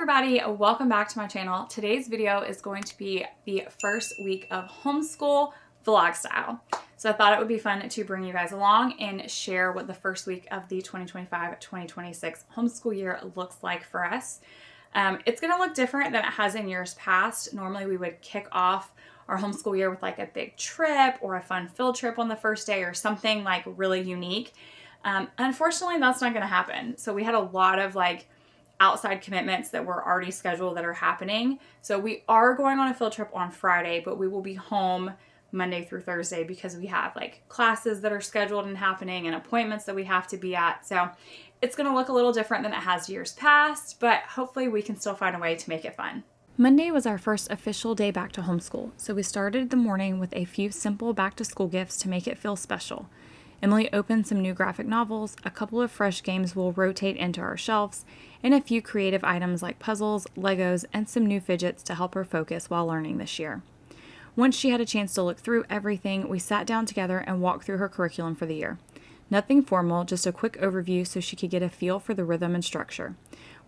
everybody, welcome back to my channel. Today's video is going to be the first week of homeschool vlog style. So I thought it would be fun to bring you guys along and share what the first week of the 2025-2026 homeschool year looks like for us. It's going to look different than it has in years past. Normally we would kick off our homeschool year with like a big trip or a fun field trip on the first day or something like really unique. Unfortunately, that's not going to happen. So we had a lot of like outside commitments that were already scheduled that are happening. So we are going on a field trip on Friday, but we will be home Monday through Thursday because we have like classes that are scheduled and happening and appointments that we have to be at. So it's going to look a little different than it has years past, but hopefully we can still find a way to make it fun. Monday was our first official day back to homeschool, so we started the morning with a few simple back to school gifts to make it feel special. Emily opened some new graphic novels, a couple of fresh games will rotate into our shelves, and a few creative items like puzzles, Legos, and some new fidgets to help her focus while learning this year. Once she had a chance to look through everything, we sat down together and walked through her curriculum for the year. Nothing formal, just a quick overview so she could get a feel for the rhythm and structure.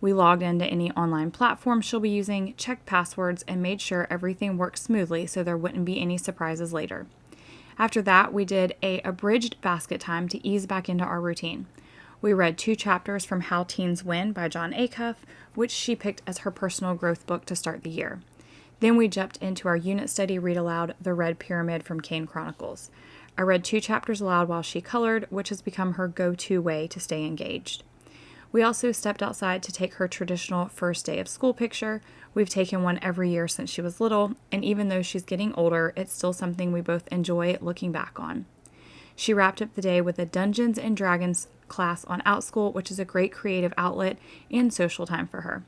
We logged into any online platform she'll be using, checked passwords, and made sure everything worked smoothly so there wouldn't be any surprises later. After that, we did a abridged basket time to ease back into our routine. We read 2 chapters from How Teens Win by 𝐂𝐴, which she picked as her personal growth book to start the year. Then we jumped into our unit study read aloud, The Red Pyramid from 𝐂𝐴 Chronicles. I read 2 chapters aloud while she colored, which has become her go-to way to stay engaged. We also stepped outside to take her traditional first day of school picture. We've taken one every year since she was little, and even though she's getting older, it's still something we both enjoy looking back on. She wrapped up the day with a Dungeons & Dragons class on OutSchool, which is a great creative outlet and social time for her.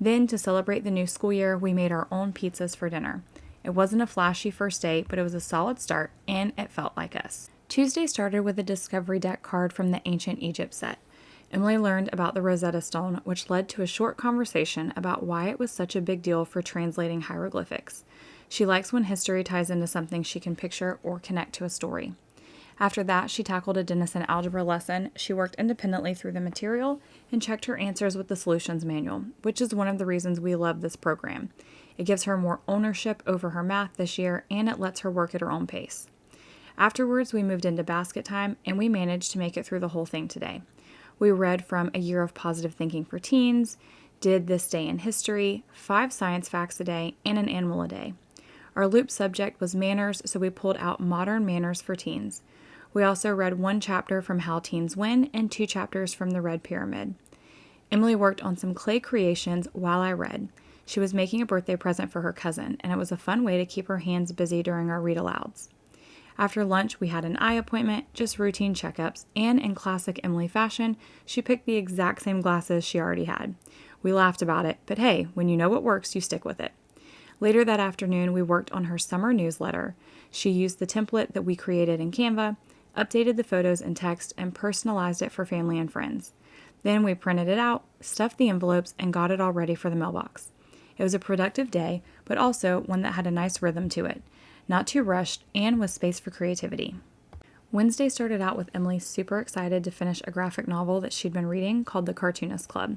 Then, to celebrate the new school year, we made our own pizzas for dinner. It wasn't a flashy first day, but it was a solid start, and it felt like us. Tuesday started with a Discovery Deck card from the Ancient Egypt set. Emily learned about the Rosetta Stone, which led to a short conversation about why it was such a big deal for translating hieroglyphics. She likes when history ties into something she can picture or connect to a story. After that, she tackled a Denison algebra lesson. She worked independently through the material and checked her answers with the solutions manual, which is one of the reasons we love this program. It gives her more ownership over her math this year, and it lets her work at her own pace. Afterwards, we moved into basket time, and we managed to make it through the whole thing today. We read from A Year of Positive Thinking for Teens, did This Day in History, 5 science facts a day, and an animal a day. Our loop subject was manners, so we pulled out modern manners for teens. We also read 1 chapter from How Teens Win and 2 chapters from The Red Pyramid. Emily worked on some clay creations while I read. She was making a birthday present for her cousin, and it was a fun way to keep her hands busy during our read-alouds. After lunch, we had an eye appointment, just routine checkups, and in classic Emily fashion, she picked the exact same glasses she already had. We laughed about it, but hey, when you know what works, you stick with it. Later that afternoon, we worked on her summer newsletter. She used the template that we created in Canva, updated the photos and text, and personalized it for family and friends. Then we printed it out, stuffed the envelopes, and got it all ready for the mailbox. It was a productive day, but also one that had a nice rhythm to it. Not too rushed, and with space for creativity. Wednesday started out with Emily super excited to finish a graphic novel that she'd been reading called The Cartoonist Club.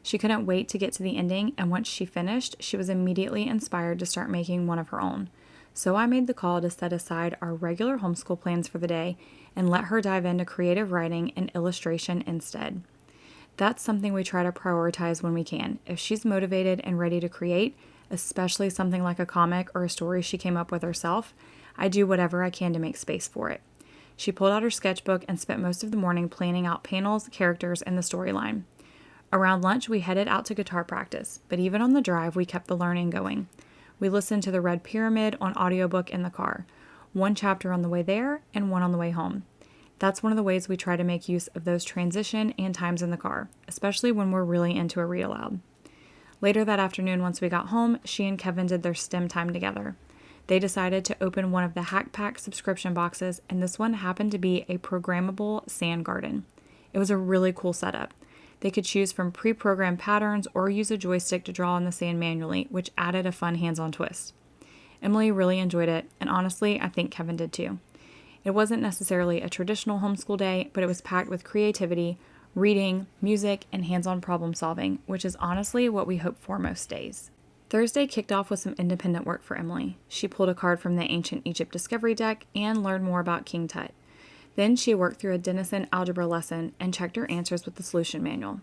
She couldn't wait to get to the ending, and once she finished, she was immediately inspired to start making one of her own. So I made the call to set aside our regular homeschool plans for the day and let her dive into creative writing and illustration instead. That's something we try to prioritize when we can. If she's motivated and ready to create, especially something like a comic or a story she came up with herself, I do whatever I can to make space for it. She pulled out her sketchbook and spent most of the morning planning out panels, characters, and the storyline. Around lunch, we headed out to guitar practice, but even on the drive, we kept the learning going. We listened to The Red Pyramid on audiobook in the car, 1 chapter on the way there and 1 on the way home. That's one of the ways we try to make use of those transition and times in the car, especially when we're really into a read aloud. Later that afternoon, once we got home, she and Kevin did their STEM time together. They decided to open one of the Hack Pack subscription boxes, and this one happened to be a programmable sand garden. It was a really cool setup. They could choose from pre-programmed patterns or use a joystick to draw on the sand manually, which added a fun hands-on twist. Emily really enjoyed it, and honestly, I think Kevin did too. It wasn't necessarily a traditional homeschool day, but it was packed with creativity, reading, music, and hands-on problem solving, which is honestly what we hope for most days. Thursday kicked off with some independent work for Emily. She pulled a card from the Ancient Egypt Discovery deck and learned more about King Tut. Then she worked through a Denison algebra lesson and checked her answers with the solution manual.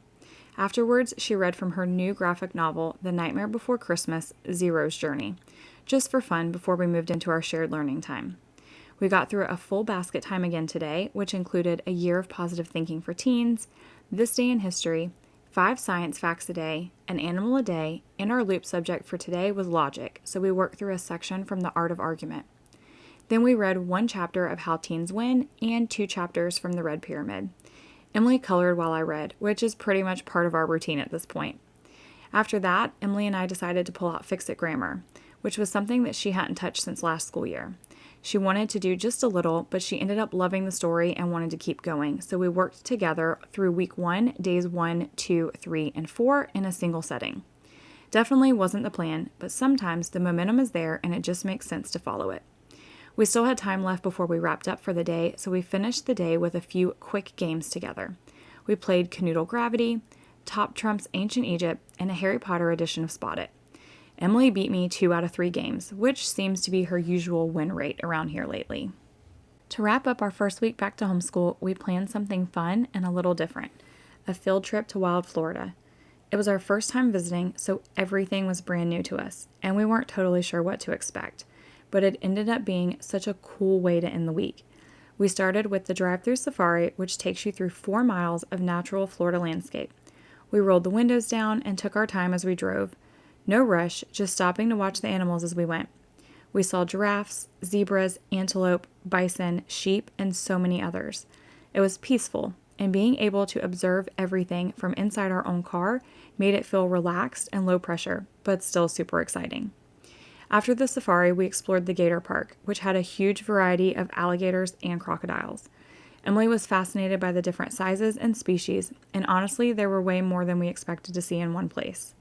Afterwards, she read from her new graphic novel, The Nightmare Before Christmas, Zero's Journey, just for fun before we moved into our shared learning time. We got through a full basket time again today, which included a year of positive thinking for teens, this day in history, 5 science facts a day, an animal a day, and our loop subject for today was logic, so we worked through a section from The Art of Argument. Then we read 1 chapter of How Teens Win and 2 chapters from the Red Pyramid. Emily colored while I read, which is pretty much part of our routine at this point. After that, Emily and I decided to pull out Fix-It Grammar, which was something that she hadn't touched since last school year. She wanted to do just a little, but she ended up loving the story and wanted to keep going, so we worked together through week 1, days 1, 2, 3, and 4 in a single setting. Definitely wasn't the plan, but sometimes the momentum is there and it just makes sense to follow it. We still had time left before we wrapped up for the day, so we finished the day with a few quick games together. We played Canoodle Gravity, Top Trumps Ancient Egypt, and a Harry Potter edition of Spot It. Emily beat me 2 out of 3 games, which seems to be her usual win rate around here lately. To wrap up our first week back to homeschool, we planned something fun and a little different, a field trip to Wild Florida. It was our first time visiting, so everything was brand new to us, and we weren't totally sure what to expect, but it ended up being such a cool way to end the week. We started with the drive-through safari, which takes you through 4 miles of natural Florida landscape. We rolled the windows down and took our time as we drove. No rush, just stopping to watch the animals as we went. We saw giraffes, zebras, antelope, bison, sheep, and so many others. It was peaceful, and being able to observe everything from inside our own car made it feel relaxed and low pressure, but still super exciting. After the safari, we explored the Gator Park, which had a huge variety of alligators and crocodiles. Emily was fascinated by the different sizes and species, and honestly, there were way more than we expected to see in one place.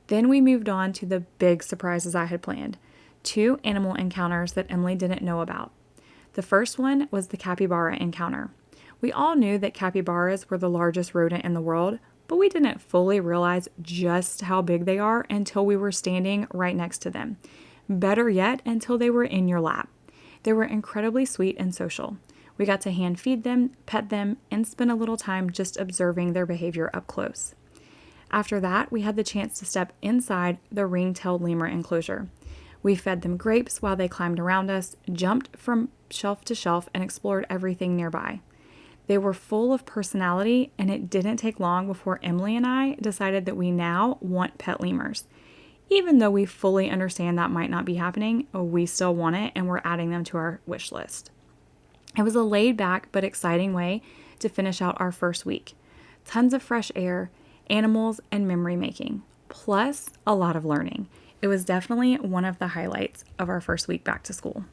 Then we moved on to the big surprises I had planned, 2 animal encounters that Emily didn't know about. The first one was the capybara encounter. We all knew that capybaras were the largest rodent in the world, but we didn't fully realize just how big they are until we were standing right next to them. Better yet, until they were in your lap. They were incredibly sweet and social. We got to hand feed them, pet them, and spend a little time just observing their behavior up close. After that, we had the chance to step inside the ring-tailed lemur enclosure. We fed them grapes while they climbed around us, jumped from shelf to shelf, and explored everything nearby. They were full of personality, and it didn't take long before Emily and I decided that we now want pet lemurs. Even though we fully understand that might not be happening, we still want it, and we're adding them to our wish list. It was a laid-back but exciting way to finish out our first week. Tons of fresh air, animals, and memory making, plus a lot of learning. It was definitely one of the highlights of our first week back to school.